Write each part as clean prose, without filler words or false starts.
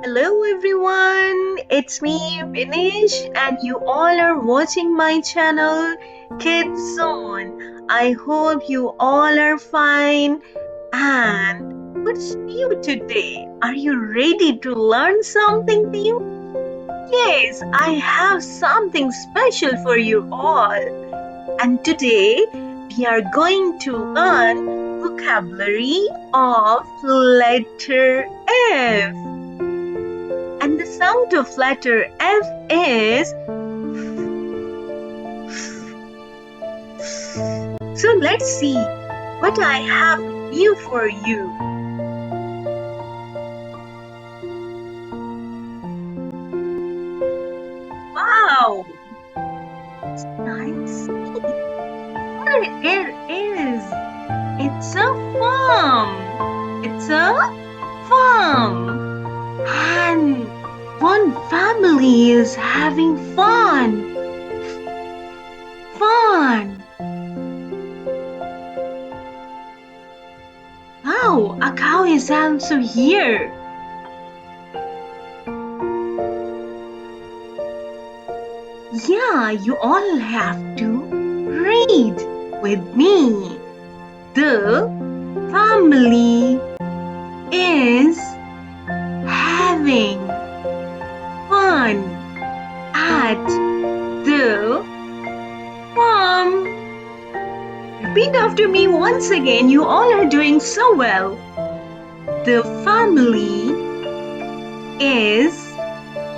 Hello everyone, it's me Vinesh and you all are watching my channel Kids Zone. I hope you all are fine and what's new today? Are you ready to learn something new? Yes, I have something special for you all. And today we are going to learn vocabulary of letter F. And the sound of letter F is so let's see what I have new for you. Wow, it's nice. What it is? It's a farm. It's a farm. And one family is having fun. Fun. Wow, a cow is also here. Yeah, you all have to read with me. The family is having fun at the farm. Repeat after me once again. You all are doing so well. The family is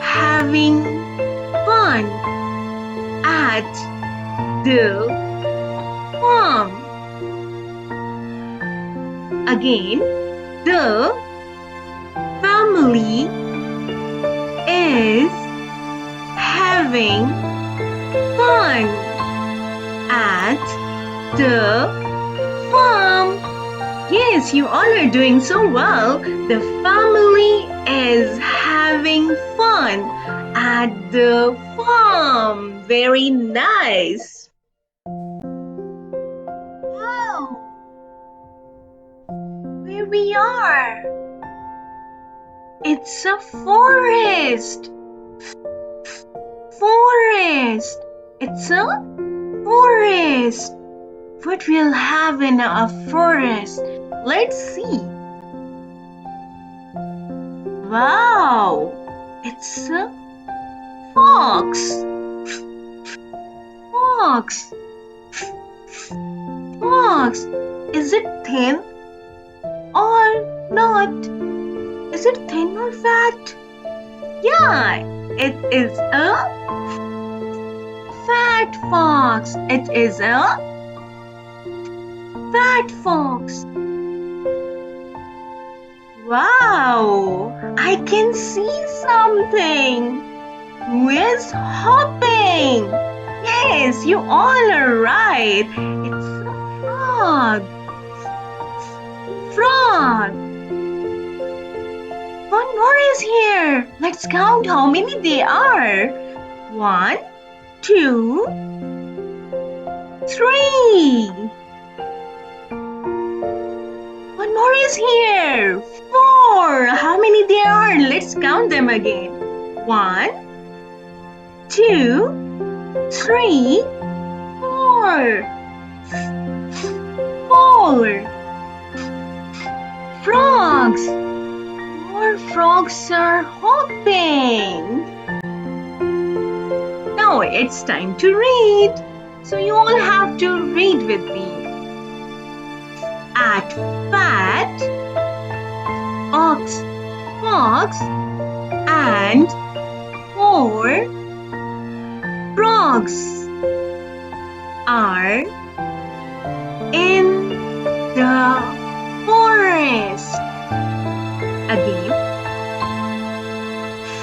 having fun at the farm. Again, the family is having fun at the farm. Yes, you all are doing so well. The family is having fun at the farm. Very nice. Wow, where we are. It's a forest. Forest. It's a forest. What we'll have in a forest? Let's see. Wow, it's a fox. Fox. Fox. Is it thin or not? Is it thin or fat? Yeah, it is a fat fox. It is a fat fox. Wow, I can see something. Who is hopping? Yes, you all are right. It's a frog. Frog. One more is here. Let's count how many they are. 1, 2, 3. One more is here. 4. How many there are? Let's count them again. 1, 2, 3, 4. 4. Frogs. 4 frogs are hopping. Now it's time to read. So you all have to read with me. At fat, ox, fox, and 4 frogs are in the forest. Again,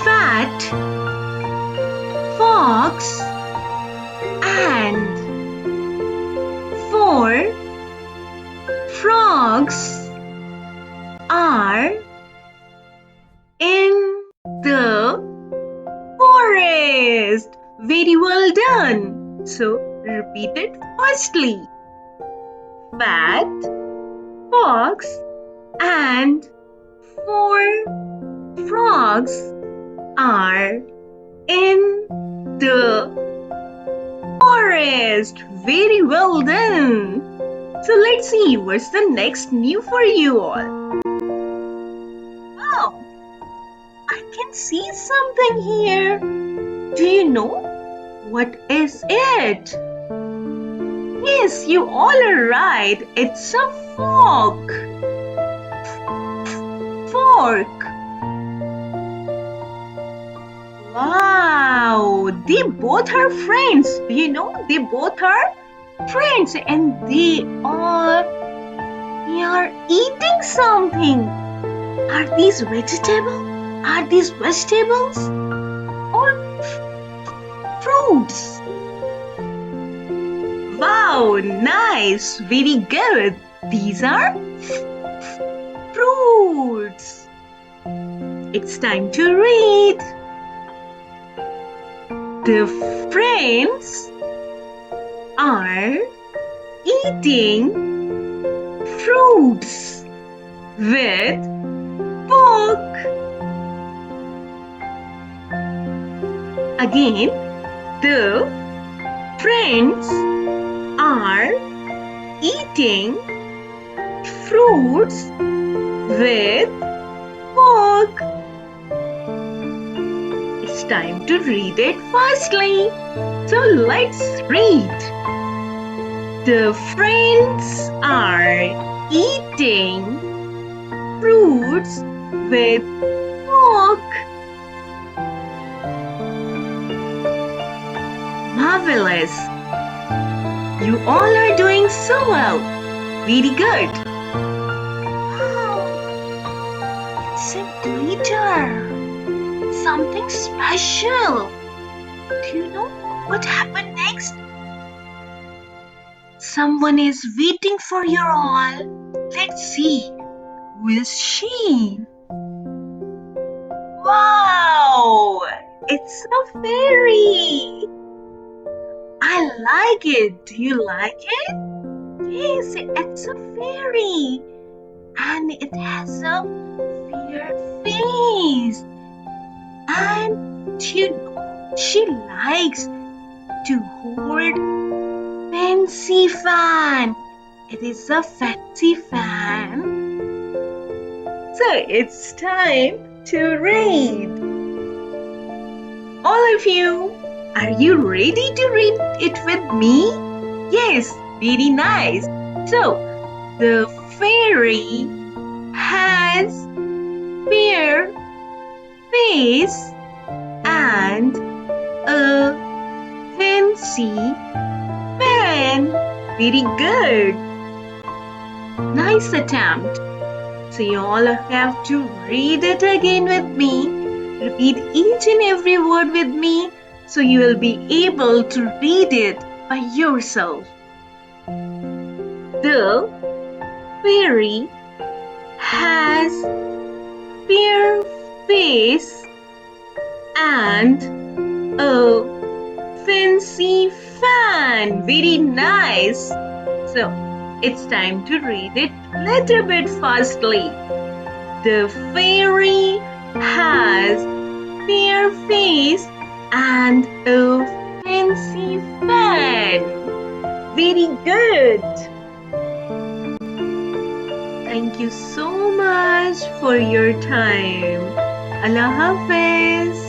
fat, fox, and 4 frogs are in the forest. Very well done. So repeat it firstly. Fat, fox, and 4 frogs dogs are in the forest. Very well done. So let's see what's the next new for you all. Wow, I can see something here. Do you know what is it? Yes, you all are right. It's a fork. Fork. Wow, they both are friends. You know, they both are friends and they are eating something. Are these vegetables? Are these vegetables or fruits? Wow, nice, very good. These are fruits. It's time to read. The friends are eating fruits with fork. Again, the friends are eating fruits with fork. It's time to read it fastly. So let's read. The friends are eating fruits with fork. Marvelous! You all are doing so well. Very good. Wow! It's a glitter. Something special. Do you know what happened next? Someone is waiting for you all. Let's see. Who is she? Wow! It's a fairy. I like it. Do you like it? Yes, it's a fairy. And it has a fair face. And you know, she likes to hold fancy fan. It is a fancy fan. So it's time to read. All of you, are you ready to read it with me? Yes, very nice. So, the fairy has fair face and a fancy fan. Very good. Nice attempt. So you all have to read it again with me. Repeat each and every word with me so you will be able to read it by yourself. The fairy has fair face and a fancy fan. Very nice. So it's time to read it a little bit fastly. The fairy has fair face and a fancy fan. Very good. Thank you so much for your time. Allah Hafiz.